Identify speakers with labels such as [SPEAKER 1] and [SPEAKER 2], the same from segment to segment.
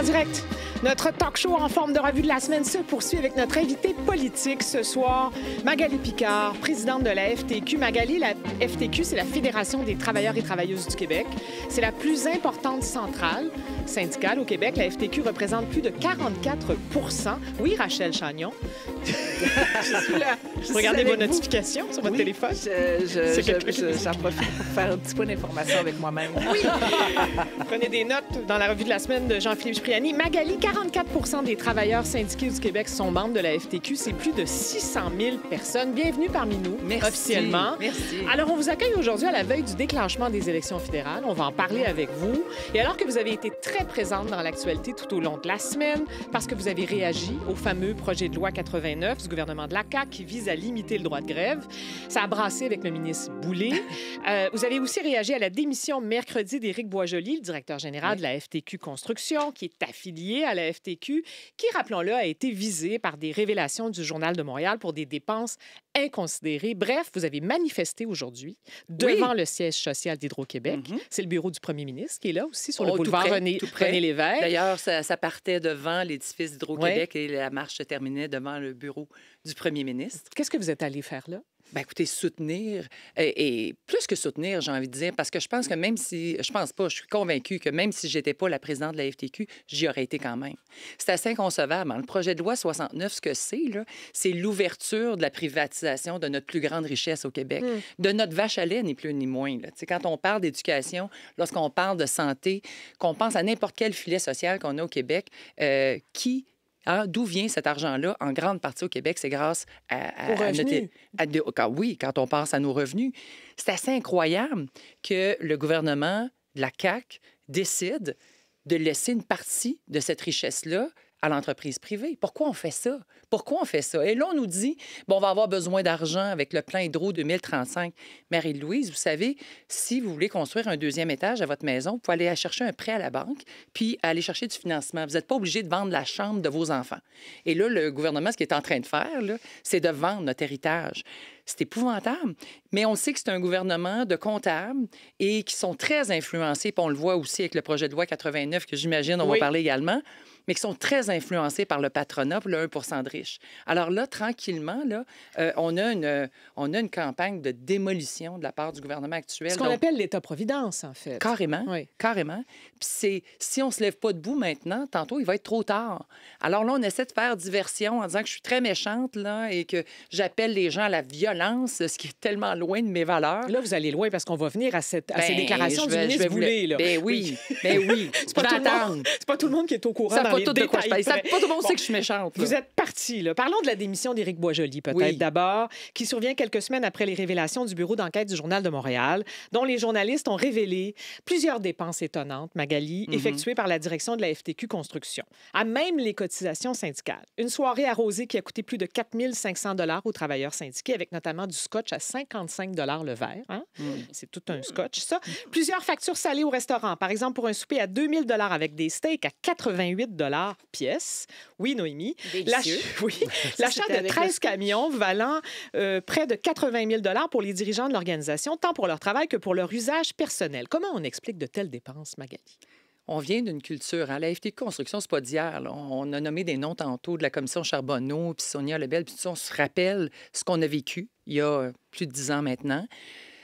[SPEAKER 1] en direct. Notre talk show en forme de revue de la semaine se poursuit avec notre invité politique ce soir, Magali Picard, présidente de la FTQ. Magali, la FTQ, c'est la Fédération des travailleurs et travailleuses du Québec. C'est la plus importante centrale syndicale au Québec. La FTQ représente plus de 44 %. Oui, Rachel Chagnon. Je suis là. Regardez vos notifications sur votre téléphone.
[SPEAKER 2] J'en profite pour faire un petit peu d'information avec moi-même.
[SPEAKER 1] Oui. Prenez des notes dans la revue de la semaine de Jean-Philippe Cipriani. Magali, 44 % des travailleurs syndiqués du Québec sont membres de la FTQ. C'est plus de 600 000 personnes. Bienvenue parmi nous, officiellement.
[SPEAKER 2] Merci.
[SPEAKER 1] Alors, on vous accueille aujourd'hui à la veille du déclenchement des élections fédérales. On va en parler avec vous. Et alors que vous avez été très présente dans l'actualité tout au long de la semaine, parce que vous avez réagi au fameux projet de loi 89 du gouvernement de la CAQ qui vise à limiter le droit de grève, ça a brassé avec le ministre Boulay. Vous avez aussi réagi à la démission mercredi d'Éric Boisjoli, le directeur général de la FTQ Construction, qui est affilié à la FTQ, qui, rappelons-le, a été visé par des révélations du Journal de Montréal pour des dépenses inconsidérées. Bref, vous avez manifesté aujourd'hui devant le siège social d'Hydro-Québec. C'est le bureau du premier ministre qui est là aussi sur le boulevard René Lévesque.
[SPEAKER 2] D'ailleurs, ça partait devant l'édifice d'Hydro-Québec et la marche se terminait devant le bureau du premier ministre.
[SPEAKER 1] Qu'est-ce que vous êtes allé faire là?
[SPEAKER 2] Bien, écoutez, soutenir, et plus que soutenir, j'ai envie de dire, parce que je pense que même si, je pense pas, je suis convaincue que même si j'étais pas la présidente de la FTQ, j'y aurais été quand même. C'est assez inconcevable. Hein? Le projet de loi 69, ce que c'est l'ouverture de la privatisation de notre plus grande richesse au Québec, de notre vache à lait, ni plus ni moins. Là. Quand on parle d'éducation, lorsqu'on parle de santé, qu'on pense à n'importe quel filet social qu'on a au Québec, d'où vient cet argent-là? En grande partie au Québec, c'est grâce à quand on pense à nos revenus. C'est assez incroyable que le gouvernement de la CAQ décide de laisser une partie de cette richesse-là à l'entreprise privée. Pourquoi on fait ça? Pourquoi on fait ça? Et là, on nous dit, on va avoir besoin d'argent avec le plan Hydro 2035. Marie-Louise, vous savez, si vous voulez construire un deuxième étage à votre maison, vous pouvez aller chercher un prêt à la banque puis aller chercher du financement. Vous n'êtes pas obligé de vendre la chambre de vos enfants. Et là, le gouvernement, ce qu'il est en train de faire, c'est de vendre notre héritage. C'est épouvantable. Mais on sait que c'est un gouvernement de comptables et qui sont très influencés, puis on le voit aussi avec le projet de loi 89, que j'imagine on va parler également, mais qui sont très influencés par le patronat, pour le 1 % de riches. Alors là, tranquillement, on a une campagne de démolition de la part du gouvernement actuel.
[SPEAKER 1] Ce qu'on appelle l'État-providence, en fait.
[SPEAKER 2] Carrément, carrément. Puis si on ne se lève pas debout maintenant, tantôt, il va être trop tard. Alors là, on essaie de faire diversion en disant que je suis très méchante là, et que j'appelle les gens à la violence, ce qui est tellement loin de mes valeurs.
[SPEAKER 1] Là, vous allez loin parce qu'on va venir à ces déclarations du ministre Boulay. Là.
[SPEAKER 2] Ben oui. C'est
[SPEAKER 1] pas tout le monde qui est au courant dans les détails.
[SPEAKER 2] Pas tout le monde sait que je suis méchante.
[SPEAKER 1] Vous êtes parti, là. Parlons de la démission d'Éric Boisjoli, peut-être d'abord, qui survient quelques semaines après les révélations du bureau d'enquête du Journal de Montréal, dont les journalistes ont révélé plusieurs dépenses étonnantes, Magali, effectuées par la direction de la FTQ Construction, à même les cotisations syndicales. Une soirée arrosée qui a coûté plus de 4 500 $ aux travailleurs syndiqués, avec notamment du scotch à 55 $ le verre. Hein? C'est tout un scotch, ça. Plusieurs factures salées au restaurant. Par exemple, pour un souper à 2 000 $ avec des steaks à 88 $ pièce. Oui, Noémie. L'achat de 13 camions valant près de 80 000 $ pour les dirigeants de l'organisation, tant pour leur travail que pour leur usage personnel. Comment on explique de telles dépenses, Magali?
[SPEAKER 2] On vient d'une culture. Hein? La FTQ Construction, c'est pas d'hier. On a nommé des noms tantôt de la commission Charbonneau, puis Sonia Lebel, puis tout ça. On se rappelle ce qu'on a vécu il y a plus de 10 ans maintenant.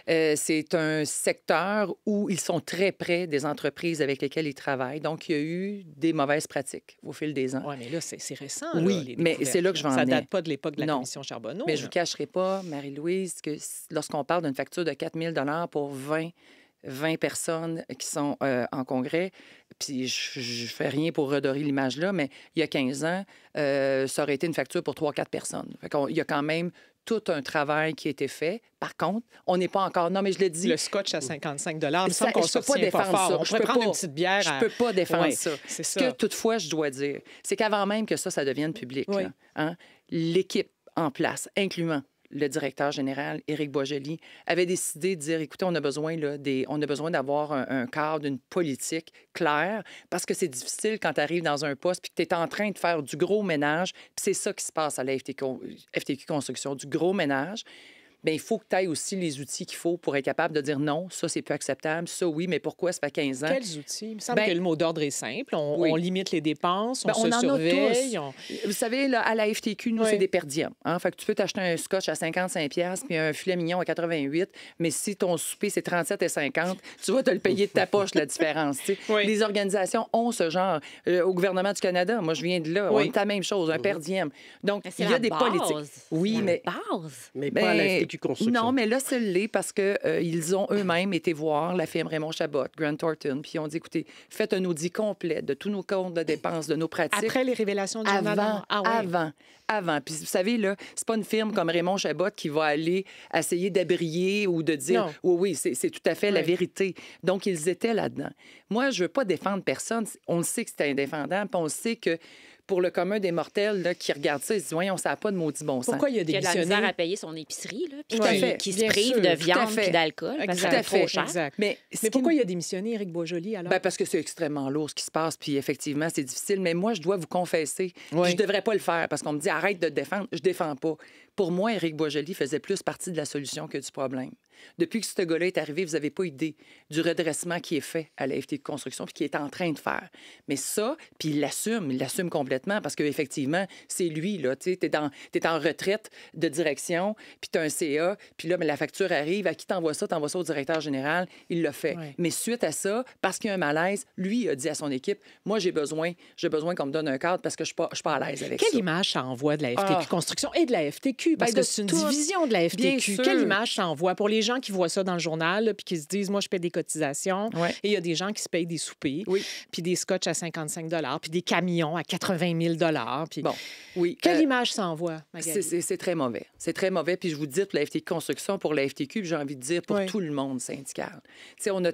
[SPEAKER 2] C'est un secteur où ils sont très près des entreprises avec lesquelles ils travaillent. Donc, il y a eu des mauvaises pratiques au fil des ans.
[SPEAKER 1] Oui, mais là, c'est récent.
[SPEAKER 2] Oui, mais c'est là que je vais en venir.
[SPEAKER 1] Ça date pas de l'époque de la commission Charbonneau.
[SPEAKER 2] Mais je ne vous cacherai pas, Marie-Louise, que lorsqu'on parle d'une facture de 4 000 $ pour 20 personnes qui sont en congrès, puis je ne fais rien pour redorer l'image là, mais il y a 15 ans, ça aurait été une facture pour 3-4 personnes. Il y a quand même tout un travail qui a été fait. Par contre, on n'est pas encore... Non, mais je le dis...
[SPEAKER 1] Le scotch à 55 $, il me semble
[SPEAKER 2] qu'on
[SPEAKER 1] ne peut pas défendre ça. On pourrait prendre une petite bière.
[SPEAKER 2] Je ne peux pas défendre ça.
[SPEAKER 1] C'est
[SPEAKER 2] ça. Ce que, toutefois, je dois dire, c'est qu'avant même que ça devienne public, là, l'équipe en place, incluant le directeur général, Éric Boisjoli, avait décidé de dire, écoutez, on a besoin d'avoir un cadre, une politique claire, parce que c'est difficile quand tu arrives dans un poste puis que tu es en train de faire du gros ménage. Puis c'est ça qui se passe à la FTQ Construction, du gros ménage. bien, il faut que tu aies aussi les outils qu'il faut pour être capable de dire non, ça, c'est plus acceptable, ça, oui, mais pourquoi ça fait 15 ans?
[SPEAKER 1] Quels outils? Il me semble que le mot d'ordre est simple. On limite les dépenses, on
[SPEAKER 2] en
[SPEAKER 1] surveille.
[SPEAKER 2] A tous. Vous savez, là, à la FTQ, nous, c'est des per diem. Hein? Fait que tu peux t'acheter un scotch à 55$ puis un filet mignon à 88$, mais si ton souper, c'est 37,50$, tu vas te le payer de ta poche, la différence. Les organisations ont ce genre. Au gouvernement du Canada, moi, je viens de là, on est la même chose, un per diem. Donc, il y a des politiques. Oui, mais...
[SPEAKER 3] base.
[SPEAKER 4] Mais pas à la FTQ Construction.
[SPEAKER 2] Non, mais là, c'est l'est parce qu'ils ont eux-mêmes été voir la firme Raymond Chabot, Grant Thornton, puis ils ont dit, écoutez, faites un audit complet de tous nos comptes de dépenses, de nos pratiques.
[SPEAKER 1] Après les révélations du journal?
[SPEAKER 2] Avant. Puis vous savez, là, c'est pas une firme comme Raymond Chabot qui va aller essayer d'abrier ou de dire, oui, c'est tout à fait la vérité. Donc, ils étaient là-dedans. Moi, je veux pas défendre personne. On le sait que c'est indéfendable, puis on le sait que pour le commun des mortels là, qui regardent ça, ils se disent, voyons, ça n'a pas de maudit bon sens.
[SPEAKER 1] Pourquoi il y a des
[SPEAKER 3] Qui a de la misère à payer son épicerie, là, puis qui se
[SPEAKER 1] bien
[SPEAKER 3] prive
[SPEAKER 1] sûr,
[SPEAKER 3] de viande puis d'alcool parce que c'est trop cher.
[SPEAKER 1] Exact. Mais pourquoi il a démissionné, Éric Boisjoli, alors?
[SPEAKER 2] Parce que c'est extrêmement lourd ce qui se passe, puis effectivement, c'est difficile. Mais moi, je dois vous confesser, je devrais pas le faire parce qu'on me dit, arrête de te défendre. Je défends pas. Pour moi, Éric Boisjoli faisait plus partie de la solution que du problème. Depuis que ce gars-là est arrivé, vous n'avez pas idée du redressement qui est fait à la FTQ Construction puis qui est en train de faire. Mais ça, puis il l'assume complètement parce qu'effectivement, c'est lui, là. Tu sais, t'es en retraite de direction, puis tu as un CA, puis là, mais la facture arrive. À qui t'envoies ça? T'envoies ça au directeur général. Il l'a fait. Ouais. Mais suite à ça, parce qu'il y a un malaise, lui a dit à son équipe, moi, j'ai besoin qu'on me donne un cadre parce que je suis pas à l'aise avec ça.
[SPEAKER 1] Quelle image ça envoie de la FTQ Construction et de la FTQ? Parce que c'est une division de la FTQ. Quelle image ça envoie pour les gens qui voient ça dans le journal puis qui se disent, moi, je paie des cotisations. Ouais. Et il y a des gens qui se payent des soupers, puis des scotch à 55 $, puis des camions à 80 000 $. Puis...
[SPEAKER 2] Bon, oui.
[SPEAKER 1] Quelle image ça envoie, Magali?
[SPEAKER 2] C'est très mauvais. C'est très mauvais. Puis je vous dis, pour la FTQ Construction, pour la FTQ, j'ai envie de dire pour tout le monde syndical. T'sais, on a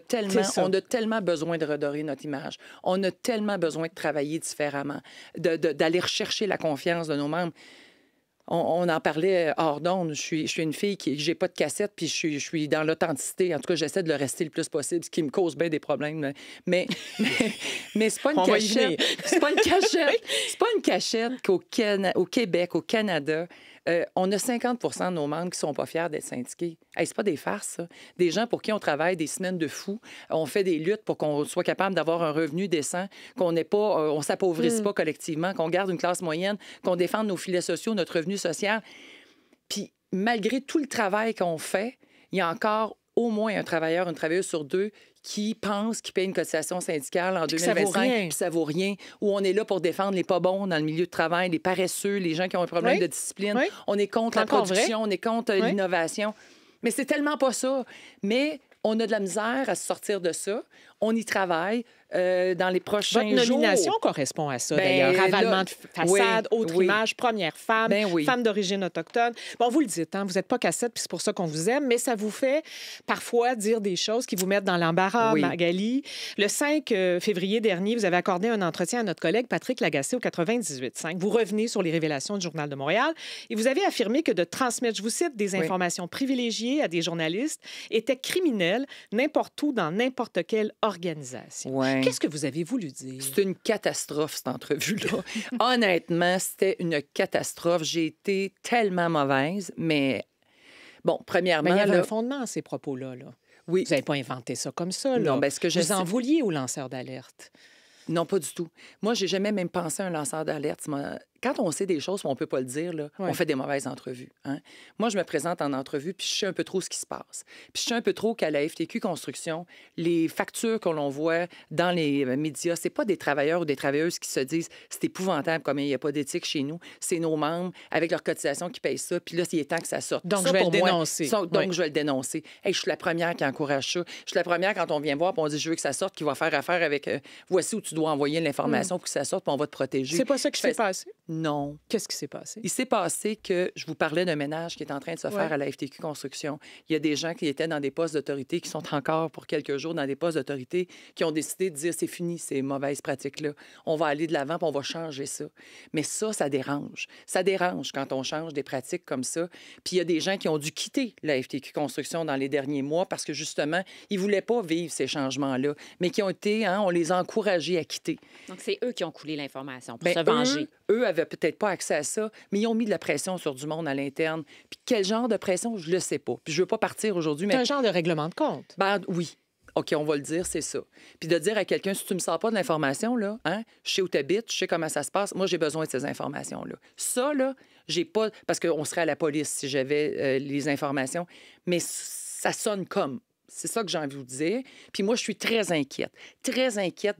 [SPEAKER 2] tellement besoin de redorer notre image. On a tellement besoin de travailler différemment, d'aller rechercher la confiance de nos membres. On en parlait hors d'onde. Je suis une fille qui j'ai pas de cassette, puis je suis dans l'authenticité. En tout cas, j'essaie de le rester le plus possible, ce qui me cause bien des problèmes. Mais c'est pas une cachette. C'est pas une cachette. C'est pas une cachette qu'au Québec, au Canada, on a 50 % de nos membres qui sont pas fiers d'être syndiqués. Hey, c'est pas des farces, ça. Des gens pour qui on travaille des semaines de fou. On fait des luttes pour qu'on soit capable d'avoir un revenu décent, qu'on n'ait pas, on s'appauvrisse pas collectivement, qu'on garde une classe moyenne, qu'on défende nos filets sociaux, notre revenu social. Puis, malgré tout le travail qu'on fait, il y a encore au moins un travailleur, une travailleuse sur deux qui pense qu'il paye une cotisation syndicale en 2025, puis ça vaut rien, où on est là pour défendre les pas bons dans le milieu de travail, les paresseux, les gens qui ont un problème de discipline. Oui. On est contre la production, on est contre l'innovation. Mais c'est tellement pas ça. Mais on a de la misère à se sortir de ça. On y travaille. Dans les prochains jours.
[SPEAKER 1] Votre nomination correspond à ça, d'ailleurs. Ravalement de façade, autre image, première femme, femme d'origine autochtone. Bon, vous le dites, hein, vous n'êtes pas cassette, puis c'est pour ça qu'on vous aime, mais ça vous fait parfois dire des choses qui vous mettent dans l'embarras, Magali. Le 5 février dernier, vous avez accordé un entretien à notre collègue Patrick Lagacé au 98.5. Vous revenez sur les révélations du Journal de Montréal et vous avez affirmé que de transmettre, je vous cite, des informations privilégiées à des journalistes était criminel n'importe où, dans n'importe quelle organisation. Qu'est-ce que vous avez voulu dire?
[SPEAKER 2] C'est une catastrophe, cette entrevue-là. Honnêtement, c'était une catastrophe. J'ai été tellement mauvaise, mais bon, premièrement...
[SPEAKER 1] Mais il y avait un fondement à ces propos-là. Là. Oui. Vous n'avez pas inventé ça comme ça. Là.
[SPEAKER 2] Non, ce que
[SPEAKER 1] vous en vouliez aux lanceurs d'alerte?
[SPEAKER 2] Non, pas du tout. Moi, j'ai jamais même pensé à un lanceur d'alerte. Quand on sait des choses, on ne peut pas le dire, là, on fait des mauvaises entrevues. Hein? Moi, je me présente en entrevue, puis je sais un peu trop ce qui se passe. Puis je sais un peu trop qu'à la FTQ Construction, les factures que l'on voit dans les médias, c'est pas des travailleurs ou des travailleuses qui se disent « c'est épouvantable comme il n'y a pas d'éthique chez nous ». C'est nos membres, avec leurs cotisations, qui payent ça. Puis là, il est temps que ça sorte.
[SPEAKER 1] Donc,
[SPEAKER 2] ça,
[SPEAKER 1] je vais le dénoncer.
[SPEAKER 2] Donc, je vais le dénoncer. Hey, je suis la première qui encourage ça. Je suis la première quand on vient voir, puis on dit « je veux que ça sorte », qui va faire affaire avec voici où tu dois envoyer l'information pour que ça sorte, puis on va te protéger.
[SPEAKER 1] C'est pas ça qui s'est passé?
[SPEAKER 2] Non.
[SPEAKER 1] Qu'est-ce qui s'est passé?
[SPEAKER 2] Il s'est passé que je vous parlais d'un ménage qui est en train de se faire à la FTQ Construction. Il y a des gens qui étaient dans des postes d'autorité, qui sont encore pour quelques jours dans des postes d'autorité, qui ont décidé de dire c'est fini ces mauvaises pratiques-là. On va aller de l'avant puis on va changer ça. Mais ça dérange. Ça dérange quand on change des pratiques comme ça. Puis il y a des gens qui ont dû quitter la FTQ Construction dans les derniers mois parce que justement, ils ne voulaient pas vivre ces changements-là, mais qui ont été, on les a encouragés à quitter.
[SPEAKER 3] Donc c'est eux qui ont coulé l'information pour se venger.
[SPEAKER 2] Eux n'avaient peut-être pas accès à ça, mais ils ont mis de la pression sur du monde à l'interne. Puis quel genre de pression, je le sais pas. Puis je veux pas partir aujourd'hui, mais...
[SPEAKER 1] C'est un genre de règlement de compte.
[SPEAKER 2] Ben oui. OK, on va le dire, c'est ça. Puis de dire à quelqu'un, si tu me sors pas de l'information, là, hein, je sais où tu habites, je sais comment ça se passe, moi, j'ai besoin de ces informations-là. Ça, là, j'ai pas... Parce qu'on serait à la police si j'avais les informations, mais ça sonne comme... C'est ça que j'ai envie de vous dire. Puis moi, je suis très inquiète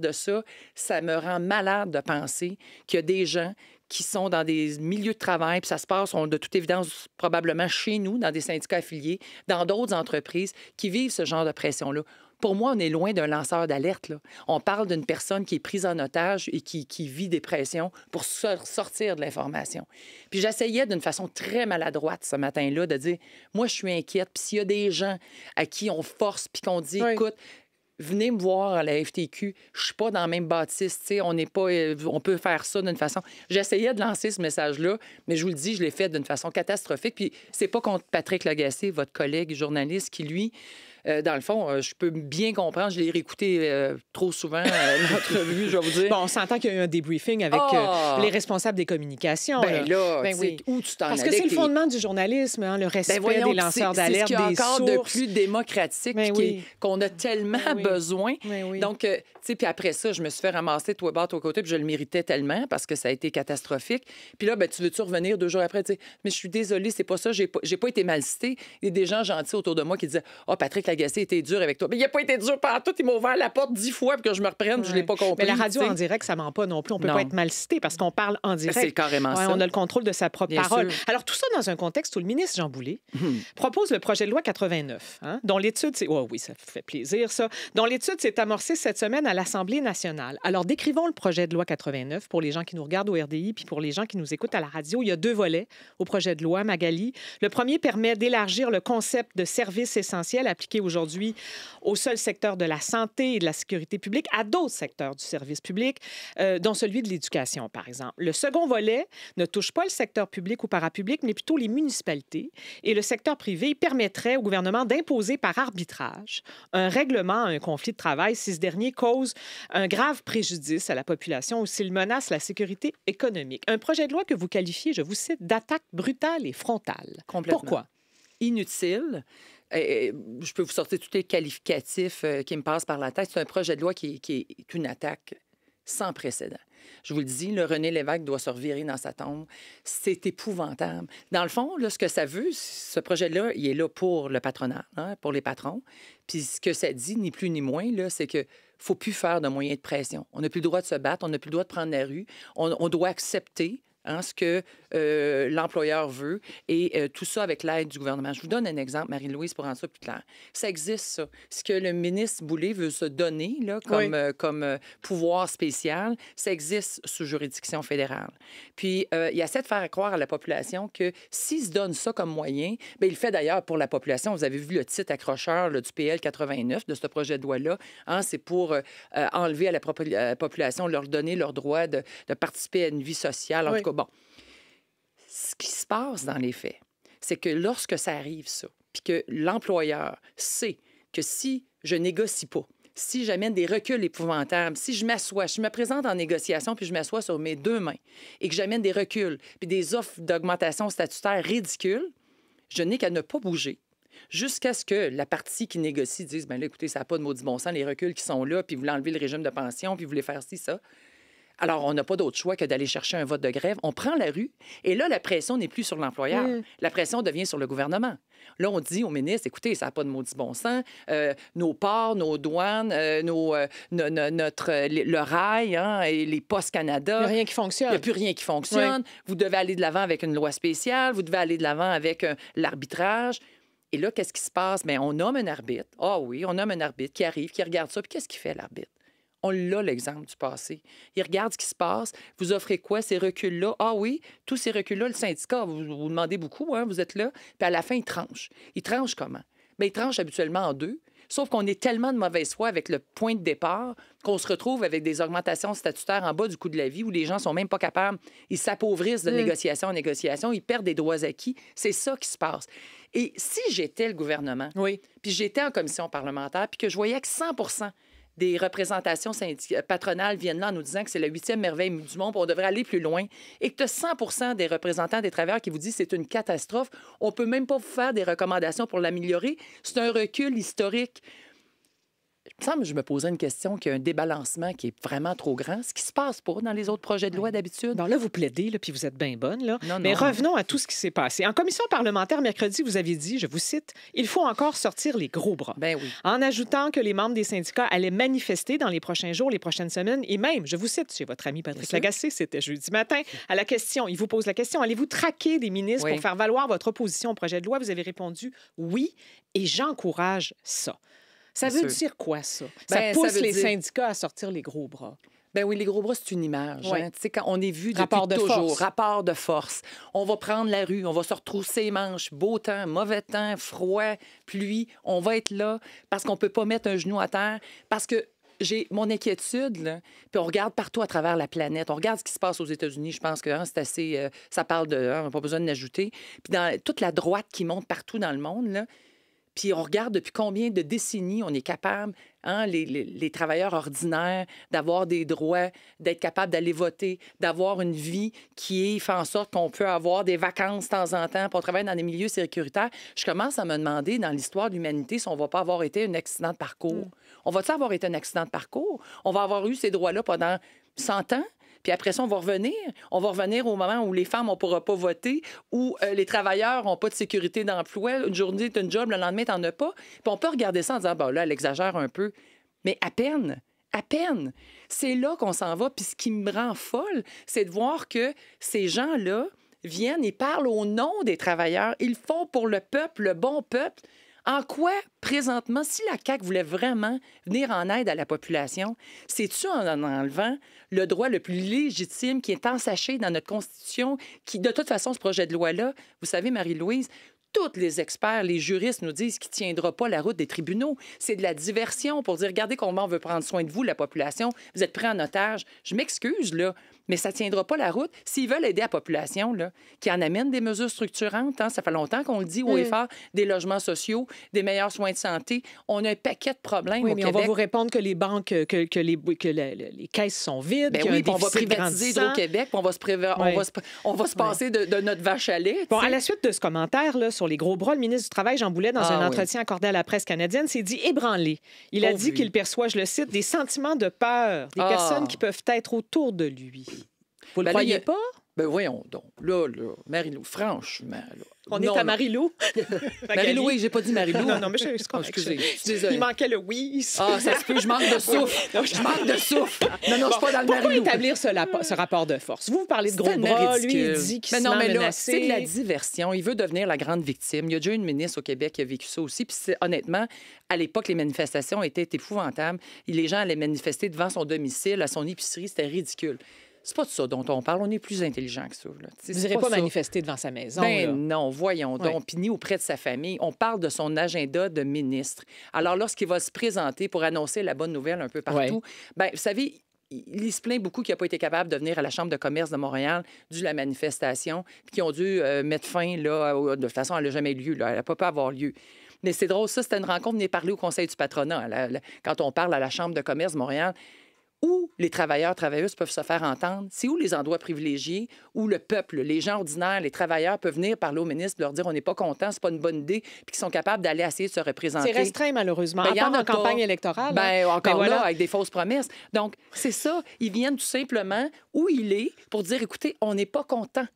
[SPEAKER 2] de ça. Ça me rend malade de penser qu'il y a des gens qui sont dans des milieux de travail, puis ça se passe, de toute évidence, probablement chez nous, dans des syndicats affiliés, dans d'autres entreprises, qui vivent ce genre de pression-là. Pour moi, on est loin d'un lanceur d'alerte, là. On parle d'une personne qui est prise en otage et qui vit des pressions pour sortir de l'information. Puis j'essayais d'une façon très maladroite ce matin-là de dire, moi, je suis inquiète. Puis s'il y a des gens à qui on force puis qu'on dit, écoute, venez me voir à la FTQ, je suis pas dans la même bâtisse, tu sais, on n'est pas, on peut faire ça d'une façon... J'essayais de lancer ce message-là, mais je vous le dis, je l'ai fait d'une façon catastrophique. Puis c'est pas contre Patrick Lagacé, votre collègue journaliste, qui, lui... dans le fond, je peux bien comprendre. Je l'ai réécouté trop souvent, l'entrevue, je vais vous dire.
[SPEAKER 1] Bon, on s'entend qu'il y a eu un débriefing avec les responsables des communications.
[SPEAKER 2] Ben là, oui. Où tu t'en
[SPEAKER 1] Parce que c'est le fondement du journalisme, hein, le respect des lanceurs d'alerte, des sources.
[SPEAKER 2] C'est ce qu'il y a encore de plus démocratique qu'on a tellement besoin. Donc, tu sais, puis après ça, je me suis fait ramasser tout bas, tout côté, puis je le méritais tellement parce que ça a été catastrophique. Puis là, ben, tu veux-tu revenir 2 jours après, tu sais, mais je suis désolée, c'est pas ça, j'ai pas été mal citée. Il y a des gens gentils autour de moi qui disaient, Patrick Lagacé était dur avec toi. Mais il n'a pas été dur partout. Il m'a ouvert la porte 10 fois pour que je me reprenne. Je ne l'ai pas compris.
[SPEAKER 1] Mais la radio en direct, ça ment pas non plus. On ne peut pas être mal cité parce qu'on parle en direct.
[SPEAKER 2] C'est carrément ça.
[SPEAKER 1] On a le contrôle de sa propre parole. Sûr. Alors, tout ça dans un contexte où le ministre Jean Boulet propose le projet de loi 89, dont l'étude... oui, ça fait plaisir, ça. Dont l'étude s'est amorcée cette semaine à l'Assemblée nationale. Alors, décrivons le projet de loi 89 pour les gens qui nous regardent au RDI puis pour les gens qui nous écoutent à la radio. Il y a 2 volets au projet de loi, Magali. Le premier permet d'élargir le concept de service essentiel appliqué aujourd'hui au seul secteur de la santé et de la sécurité publique à d'autres secteurs du service public, dont celui de l'éducation, par exemple. Le second volet ne touche pas le secteur public ou parapublic, mais plutôt les municipalités et le secteur privé. Il permettrait au gouvernement d'imposer par arbitrage un règlement à un conflit de travail si ce dernier cause un grave préjudice à la population ou s'il menace la sécurité économique. Un projet de loi que vous qualifiez, je vous cite, d'attaque brutale et frontale.
[SPEAKER 2] Complètement.
[SPEAKER 1] Pourquoi?
[SPEAKER 2] Inutile. Je peux vous sortir tous les qualificatifs qui me passent par la tête. C'est un projet de loi qui est une attaque sans précédent. Je vous le dis, le René Lévesque doit se revirer dans sa tombe. C'est épouvantable. Dans le fond, là, ce que ça veut, ce projet-là, il est là pour le patronat, pour les patrons. Puis ce que ça dit, ni plus ni moins, là, c'est que faut plus faire de moyens de pression. On n'a plus le droit de se battre, on n'a plus le droit de prendre la rue. On doit accepter ce que l'employeur veut, et tout ça avec l'aide du gouvernement. Je vous donne un exemple, Marie-Louise, pour rendre ça plus clair. Ça existe, ça. Ce que le ministre Boulay veut se donner là, comme pouvoir spécial, ça existe sous juridiction fédérale. Puis, il essaie de faire croire à la population que s'il se donne ça comme moyen, bien, il le fait d'ailleurs pour la population. Vous avez vu le titre accrocheur là, du PL 89 de ce projet de loi-là. C'est pour enlever à la population, leur donner leur droit de participer à une vie sociale. En tout cas, bon. Ce qui se passe dans les faits, c'est que lorsque ça arrive, ça, puis que l'employeur sait que si je négocie pas, si j'amène des reculs épouvantables, si je me présente en négociation puis je m'assois sur mes 2 mains et que j'amène des reculs puis des offres d'augmentation statutaire ridicules, je n'ai qu'à ne pas bouger jusqu'à ce que la partie qui négocie dise, bien là, écoutez, ça n'a pas de maudit bon sens, les reculs qui sont là, puis vous voulez enlever le régime de pension, puis vous voulez faire ci, ça. Alors, on n'a pas d'autre choix que d'aller chercher un vote de grève. On prend la rue et là, la pression n'est plus sur l'employeur. La pression devient sur le gouvernement. Là, on dit au ministre, écoutez, ça n'a pas de maudit bon sens. Nos ports, nos douanes, le rail et les Postes Canada.
[SPEAKER 1] Il n'y a rien qui fonctionne.
[SPEAKER 2] Il n'y a plus rien qui fonctionne. Oui. Vous devez aller de l'avant avec une loi spéciale. Vous devez aller de l'avant avec l'arbitrage. Et là, qu'est-ce qui se passe? Bien, on nomme un arbitre. Oui, on nomme un arbitre qui arrive, qui regarde ça. Puis qu'est-ce qu'il fait, l'arbitre? On l'a, l'exemple du passé. Il regarde ce qui se passe. Vous offrez quoi, ces reculs-là? Oui, tous ces reculs-là, le syndicat, vous demandez beaucoup, vous êtes là. Puis à la fin, il tranche. Il tranche comment? Bien, il tranche habituellement en 2. Sauf qu'on est tellement de mauvaise foi avec le point de départ qu'on se retrouve avec des augmentations statutaires en bas du coût de la vie où les gens sont même pas capables. Ils s'appauvrissent de négociation en négociation. Ils perdent des droits acquis. C'est ça qui se passe. Et si j'étais le gouvernement, puis j'étais en commission parlementaire, puis que je voyais que 100% des représentations patronales viennent là en nous disant que c'est la 8e merveille du monde, on devrait aller plus loin, et que tu as 100 des représentants des travailleurs qui vous disent que c'est une catastrophe, on ne peut même pas vous faire des recommandations pour l'améliorer, c'est un recul historique. Il me semble que je me posais une question qu'il y a un débalancement qui est vraiment trop grand. Ce qui se passe pas dans les autres projets de loi d'habitude.
[SPEAKER 1] Bon, là, vous plaidez, là, puis vous êtes bien bonne. Là. Mais revenons à tout ce qui s'est passé. En commission parlementaire, mercredi, vous aviez dit, je vous cite, « Il faut encore sortir les gros bras. »
[SPEAKER 2] Ben oui.
[SPEAKER 1] En ajoutant que les membres des syndicats allaient manifester dans les prochains jours, les prochaines semaines, et même, je vous cite, chez votre ami Patrick Lagacé, c'était jeudi matin, à la question, il vous pose la question, allez-vous traquer des ministres pour faire valoir votre opposition au projet de loi? Vous avez répondu « Oui, et j'encourage ça. » Ça veut dire quoi, ça? Ça pousse les syndicats à sortir les gros bras.
[SPEAKER 2] Ben oui, les gros bras, c'est une image.
[SPEAKER 1] Oui.
[SPEAKER 2] Hein? Tu sais, quand on est vu depuis toujours, rapport de force. On va prendre la rue, on va se retrousser les manches, beau temps, mauvais temps, froid, pluie. On va être là parce qu'on ne peut pas mettre un genou à terre, parce que j'ai mon inquiétude, là, puis on regarde partout à travers la planète. On regarde ce qui se passe aux États-Unis. Je pense que c'est assez... ça parle de... on n'a pas besoin de l'ajouter. Puis dans toute la droite qui monte partout dans le monde, là, puis on regarde depuis combien de décennies on est capable, hein, les travailleurs ordinaires, d'avoir des droits, d'être capable d'aller voter, d'avoir une vie qui fait en sorte qu'on peut avoir des vacances de temps en temps, puis on travaille dans des milieux sécuritaires. Je commence à me demander, dans l'histoire de l'humanité, si on ne va pas avoir été un accident de parcours. On va-tu avoir été un accident de parcours? On va avoir eu ces droits-là pendant 100 ans? Puis après ça, on va revenir. On va revenir au moment où les femmes, on ne pourra pas voter, où les travailleurs n'ont pas de sécurité d'emploi. Une journée, tu as une job, le lendemain, tu n'en as pas. Puis on peut regarder ça en disant, ben là, elle exagère un peu. Mais à peine. À peine. C'est là qu'on s'en va. Puis ce qui me rend folle, c'est de voir que ces gens-là viennent et parlent au nom des travailleurs. Ils font pour le peuple, le bon peuple. En quoi, présentement, si la CAQ voulait vraiment venir en aide à la population, c'est-tu en enlevant le droit le plus légitime qui est ensaché dans notre Constitution, qui, de toute façon, ce projet de loi-là, vous savez, Marie-Louise, tous les experts, les juristes nous disent qu'il ne tiendra pas la route des tribunaux. C'est de la diversion pour dire, regardez comment on veut prendre soin de vous, la population. Vous êtes pris en otage. Je m'excuse, là, mais ça ne tiendra pas la route. S'ils veulent aider la population, là, qui en amène des mesures structurantes, hein, ça fait longtemps qu'on le dit au FR, des logements sociaux, des meilleurs soins de santé, on a un paquet de problèmes au Québec.
[SPEAKER 1] On va vous répondre que les banques, que les caisses sont vides,
[SPEAKER 2] ben oui, on va privatiser Hydro-Québec, on va se passer de notre vache à lait.
[SPEAKER 1] Bon, à la suite de ce commentaire là, sur les gros bras, le ministre du Travail, Jean Boulet, dans un entretien accordé à la presse canadienne, s'est dit ébranlé. Il a dit qu'il perçoit, je le cite, des sentiments de peur des personnes qui peuvent être autour de lui. Vous le croyez pas?
[SPEAKER 2] Ben voyons donc. Là, Marie-Lou, franchement, là.
[SPEAKER 1] On est à Marie-Lou.
[SPEAKER 2] Marie-Lou, oui, j'ai pas dit Marie-Lou.
[SPEAKER 1] Non, mais excusez. Il manquait le oui.
[SPEAKER 2] Ah, ça se peut, je manque de souffle. Je manque de souffle. Non, je suis pas dans le Marie-Lou.
[SPEAKER 1] Pourquoi établir ce rapport de force? Vous parlez de gros bras, lui, il dit qu'il se sent menacé.
[SPEAKER 2] C'est de la diversion. Il veut devenir la grande victime. Il y a déjà une ministre au Québec qui a vécu ça aussi. Puis honnêtement, à l'époque, les manifestations étaient épouvantables. Les gens allaient manifester devant son domicile, à son épicerie. C'était ridicule. C'est pas de ça dont on parle. On est plus intelligent que ça. Là.
[SPEAKER 1] Vous n'irez pas manifester devant sa maison.
[SPEAKER 2] Ben
[SPEAKER 1] là.
[SPEAKER 2] Non, voyons donc. Puis ni auprès de sa famille. On parle de son agenda de ministre. Alors, lorsqu'il va se présenter pour annoncer la bonne nouvelle un peu partout, ben, vous savez, il se plaint beaucoup qu'il n'a pas été capable de venir à la Chambre de commerce de Montréal dû à la manifestation, puis qu'ils ont dû mettre fin, là, de toute façon, elle n'a jamais eu lieu. Là. Elle n'a pas pu avoir lieu. Mais c'est drôle, ça, c'était une rencontre, venez parler au Conseil du patronat. Quand on parle à la Chambre de commerce de Montréal, où les travailleuses peuvent se faire entendre, c'est où les endroits privilégiés, où le peuple, les gens ordinaires, les travailleurs peuvent venir parler au ministre, leur dire on n'est pas content, c'est pas une bonne idée, puis qu'ils sont capables d'aller essayer de se représenter.
[SPEAKER 1] C'est restreint, malheureusement. Il y en a en campagne électorale.
[SPEAKER 2] Encore là, avec des fausses promesses. Donc, c'est ça. Ils viennent tout simplement où il est pour dire écoutez, on n'est pas content.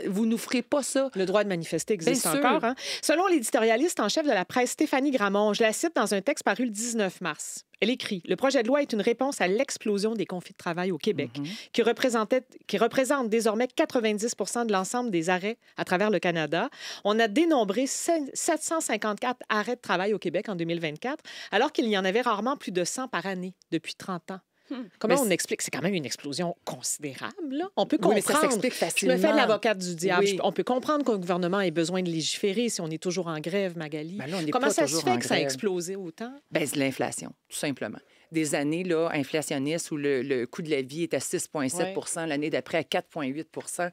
[SPEAKER 2] Vous nous ferez pas ça.
[SPEAKER 1] Le droit de manifester existe encore. Hein? Selon l'éditorialiste en chef de la presse, Stéphanie Gramont, je la cite dans un texte paru le 19 mars. Elle écrit « Le projet de loi est une réponse à l'explosion des conflits de travail au Québec, qui représente désormais 90 % de l'ensemble des arrêts à travers le Canada. On a dénombré 754 arrêts de travail au Québec en 2024, alors qu'il y en avait rarement plus de 100 par année depuis 30 ans. Comment on explique? C'est quand même une explosion considérable. Là. On peut comprendre.
[SPEAKER 2] Mais ça s'explique facilement.
[SPEAKER 1] Je me fais l'avocate du diable. Oui. On peut comprendre qu'un gouvernement ait besoin de légiférer si on est toujours en grève, Magali.
[SPEAKER 2] Ben là,
[SPEAKER 1] comment ça se fait que ça a explosé autant?
[SPEAKER 2] Ben, c'est l'inflation, tout simplement. des années là, inflationnistes où le coût de la vie est à 6,7 l'année d'après à 4,8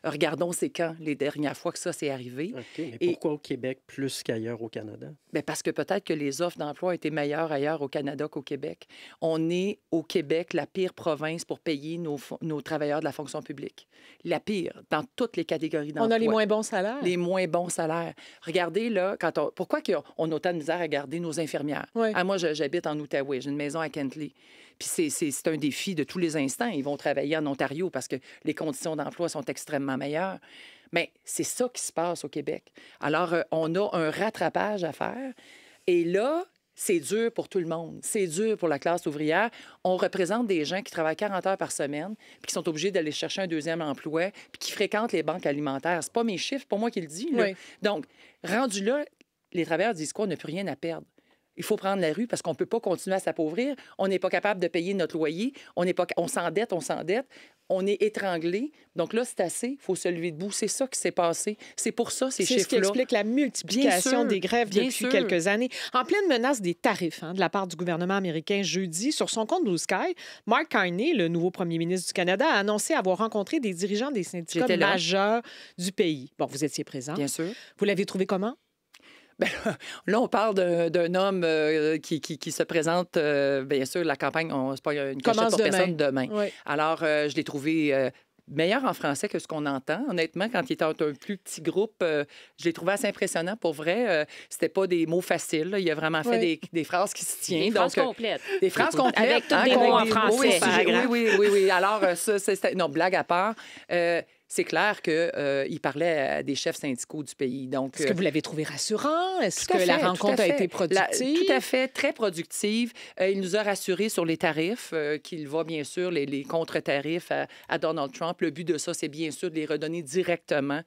[SPEAKER 2] Regardons c'est quand les dernières fois que ça s'est arrivé.
[SPEAKER 4] OK, mais pourquoi au Québec plus qu'ailleurs au Canada?
[SPEAKER 2] Bien, parce que peut-être que les offres d'emploi étaient meilleures ailleurs au Canada qu'au Québec. On est, au Québec, la pire province pour payer nos travailleurs de la fonction publique. La pire, dans toutes les catégories d'emploi.
[SPEAKER 1] On a les moins bons salaires.
[SPEAKER 2] Les moins bons salaires. Regardez, là, pourquoi on a autant de misère à garder nos infirmières?
[SPEAKER 1] Oui.
[SPEAKER 2] Ah, moi, j'habite en Outaouais, j'ai une maison à Kentley. Puis c'est un défi de tous les instants. Ils vont travailler en Ontario parce que les conditions d'emploi sont extrêmement meilleures. Mais c'est ça qui se passe au Québec. Alors, on a un rattrapage à faire. Et là, c'est dur pour tout le monde. C'est dur pour la classe ouvrière. On représente des gens qui travaillent 40 heures par semaine, puis qui sont obligés d'aller chercher un deuxième emploi, puis qui fréquentent les banques alimentaires. C'est pas mes chiffres, c'est pas moi qui le dis. Là.
[SPEAKER 1] Oui.
[SPEAKER 2] Donc, rendu là, les travailleurs disent quoi? On n'a plus rien à perdre. Il faut prendre la rue parce qu'on ne peut pas continuer à s'appauvrir. On n'est pas capable de payer notre loyer. On s'endette. On est étranglé. Donc là, c'est assez. Il faut se lever debout. C'est ça qui s'est passé. C'est pour ça, ces chiffres-là.
[SPEAKER 1] C'est ce qui explique la multiplication des grèves depuis quelques années. En pleine menace des tarifs de la part du gouvernement américain jeudi, sur son compte Blue Sky, Mark Carney, le nouveau premier ministre du Canada, a annoncé avoir rencontré des dirigeants des syndicats majeurs du pays. Bon, vous étiez présent.
[SPEAKER 2] Bien sûr.
[SPEAKER 1] Vous l'avez trouvé comment?
[SPEAKER 2] Bien, là, on parle d'un homme qui se présente, bien sûr, la campagne, c'est pas une cachette pour personne demain.
[SPEAKER 1] Oui.
[SPEAKER 2] Alors, je l'ai trouvé meilleur en français que ce qu'on entend. Honnêtement, quand il était un plus petit groupe, je l'ai trouvé assez impressionnant. Pour vrai, c'était pas des mots faciles. Là. Il a vraiment fait des phrases qui se tiennent.
[SPEAKER 3] Des phrases complètes.
[SPEAKER 2] Des phrases complètes.
[SPEAKER 3] Avec tous des mots en français.
[SPEAKER 2] Oui. Alors, ça, c'était... Non, blague à part. C'est clair qu'il parlait à des chefs syndicaux du pays. Donc,
[SPEAKER 1] est-ce que vous l'avez trouvé rassurant? Est-ce que la rencontre a été productive?
[SPEAKER 2] Tout à fait, très productive. Il nous a rassurés sur les tarifs, qu'il va bien sûr, les contre-tarifs à Donald Trump. Le but de ça, c'est bien sûr de les redonner directement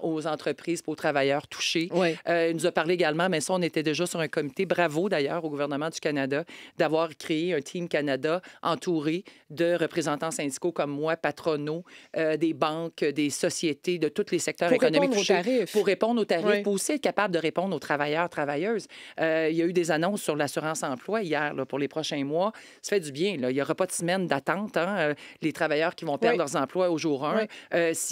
[SPEAKER 2] aux entreprises, aux travailleurs touchés.
[SPEAKER 1] Oui.
[SPEAKER 2] Il nous a parlé également, mais ça, on était déjà sur un comité. Bravo d'ailleurs au gouvernement du Canada d'avoir créé un Team Canada entouré de représentants syndicaux comme moi, patronaux, des banques, des sociétés de tous les secteurs économiques touchés. Pour répondre aux tarifs, pour aussi être capable de répondre aux travailleurs, travailleuses. Il y a eu des annonces sur l'assurance-emploi hier là, pour les prochains mois. Ça fait du bien. Là. Il n'y aura pas de semaine d'attente. Les travailleurs qui vont perdre leurs emplois au jour 1.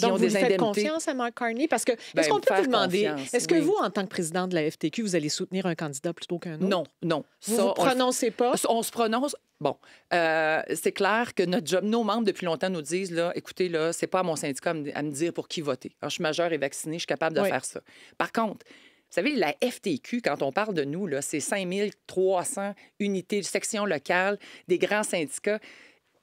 [SPEAKER 1] Donc, vous faites confiance à Mark Carney? Parce que, est-ce qu'on peut vous demander, est-ce que vous, en tant que président de la FTQ, vous allez soutenir un candidat plutôt qu'un autre?
[SPEAKER 2] Non.
[SPEAKER 1] Vous ne prononcez pas?
[SPEAKER 2] On se prononce... Bon, c'est clair que notre job, nos membres depuis longtemps nous disent, là, écoutez, là, c'est pas à mon syndicat à me dire pour qui voter. Alors, je suis majeure et vaccinée, je suis capable de faire ça. Par contre, vous savez, la FTQ, quand on parle de nous, là, c'est 5300 unités, sections locales, des grands syndicats.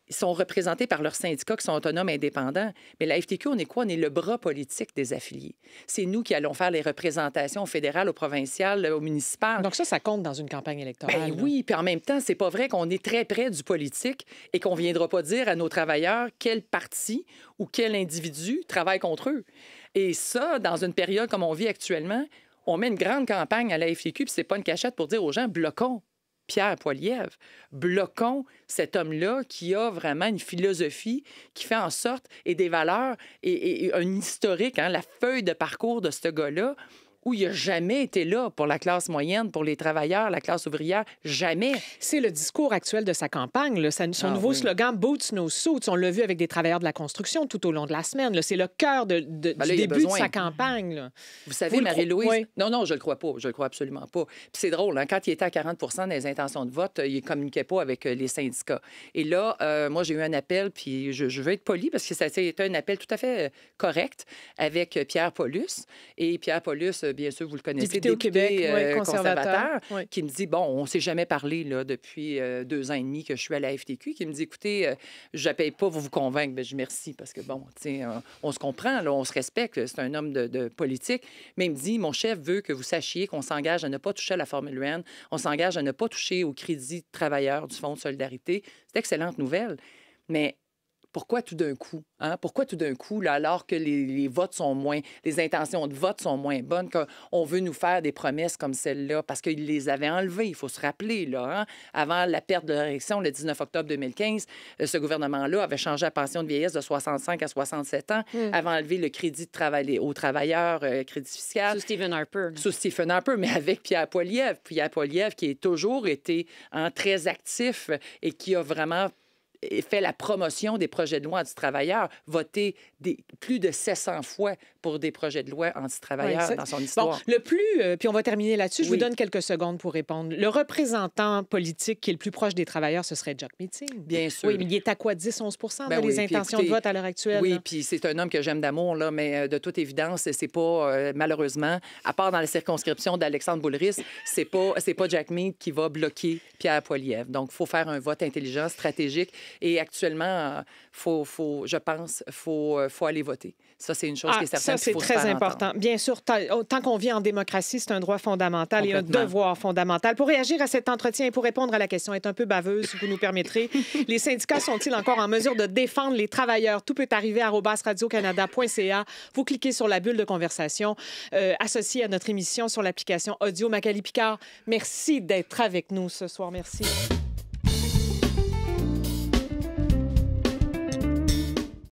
[SPEAKER 2] Ils sont représentés par leurs syndicats qui sont autonomes et indépendants. Mais la FTQ, on est quoi? On est le bras politique des affiliés. C'est nous qui allons faire les représentations au fédéral, au provincial, au municipal.
[SPEAKER 1] Donc ça compte dans une campagne électorale.
[SPEAKER 2] Ben oui, puis en même temps, c'est pas vrai qu'on est très près du politique et qu'on viendra pas dire à nos travailleurs quel parti ou quel individu travaille contre eux. Et ça, dans une période comme on vit actuellement, on met une grande campagne à la FTQ, puis c'est pas une cachette pour dire aux gens, bloquons Pierre Poilievre. Bloquons cet homme-là qui a vraiment une philosophie qui fait en sorte, et des valeurs, et un historique, la feuille de parcours de ce gars-là, où il n'a jamais été là pour la classe moyenne, pour les travailleurs, la classe ouvrière. Jamais.
[SPEAKER 1] C'est le discours actuel de sa campagne. Là. Son nouveau slogan « Boots, no suits », on l'a vu avec des travailleurs de la construction tout au long de la semaine. Là. C'est le cœur du début de sa campagne. Là.
[SPEAKER 2] Vous savez, Marie-Louise... Oui. Non, je le crois pas. Je le crois absolument pas. Puis c'est drôle, quand il était à 40 des intentions de vote, il ne communiquait pas avec les syndicats. Et là, moi, j'ai eu un appel, puis je veux être poli, parce que ça a été un appel tout à fait correct avec Pierre Paulus. Et Pierre Paulus, bien sûr, vous le connaissez,
[SPEAKER 1] député au Québec,
[SPEAKER 2] conservateur, qui me dit, bon, on ne s'est jamais parlé là, depuis 2 ans et demi que je suis à la FTQ, qui me dit, écoutez, je ne paye pas pour vous convaincre. Bien, je dis merci, parce que, bon, tu sais, on se comprend, là, on se respecte, c'est un homme de politique, mais il me dit, mon chef veut que vous sachiez qu'on s'engage à ne pas toucher à la Formule 1, on s'engage à ne pas toucher au crédit de travailleurs du Fonds de solidarité. C'est d'excellente nouvelle, mais Pourquoi tout d'un coup? Hein? Pourquoi tout d'un coup, là, alors que les votes sont moins, les intentions de vote sont moins bonnes, qu'on veut nous faire des promesses comme celle-là, parce qu'ils les avaient enlevées, il faut se rappeler, là, hein? Avant la perte de l'élection, le 19 octobre 2015, ce gouvernement-là avait changé la pension de vieillesse de 65 à 67 ans, avait enlevé le crédit de travail aux travailleurs, crédit fiscal.
[SPEAKER 3] Sous Stephen Harper.
[SPEAKER 2] Sous Stephen Harper, mais avec Pierre Poilievre. Pierre Poilievre qui a toujours été très actif et qui a vraiment fait la promotion des projets de loi anti-travailleurs, voté plus de 700 fois pour des projets de loi anti-travailleurs dans son histoire.
[SPEAKER 1] Bon, puis on va terminer là-dessus, je vous donne quelques secondes pour répondre. Le représentant politique qui est le plus proche des travailleurs, ce serait Jack Meeting.
[SPEAKER 2] Bien sûr.
[SPEAKER 1] Oui, mais il est à quoi, 10-11 dans les intentions de vote à l'heure actuelle?
[SPEAKER 2] Oui, puis c'est un homme que j'aime d'amour, là, mais de toute évidence, c'est pas, malheureusement, à part dans la circonscription d'Alexandre Boulris, c'est pas Jack Mead qui va bloquer Pierre Poilievre. Donc, il faut faire un vote intelligent, stratégique. Et actuellement, je pense, faut aller voter. Ça, c'est une chose qui est certaine.
[SPEAKER 1] Ça, c'est très important. Bien sûr, tant qu'on vit en démocratie, c'est un droit fondamental et un devoir fondamental. Pour réagir à cet entretien et pour répondre à la question est un peu baveuse, si vous nous permettrez, les syndicats sont-ils encore en mesure de défendre les travailleurs? Tout peut arriver à @radiocanada.ca. Vous cliquez sur la bulle de conversation associée à notre émission sur l'application audio. Magali Picard, merci d'être avec nous ce soir. Merci.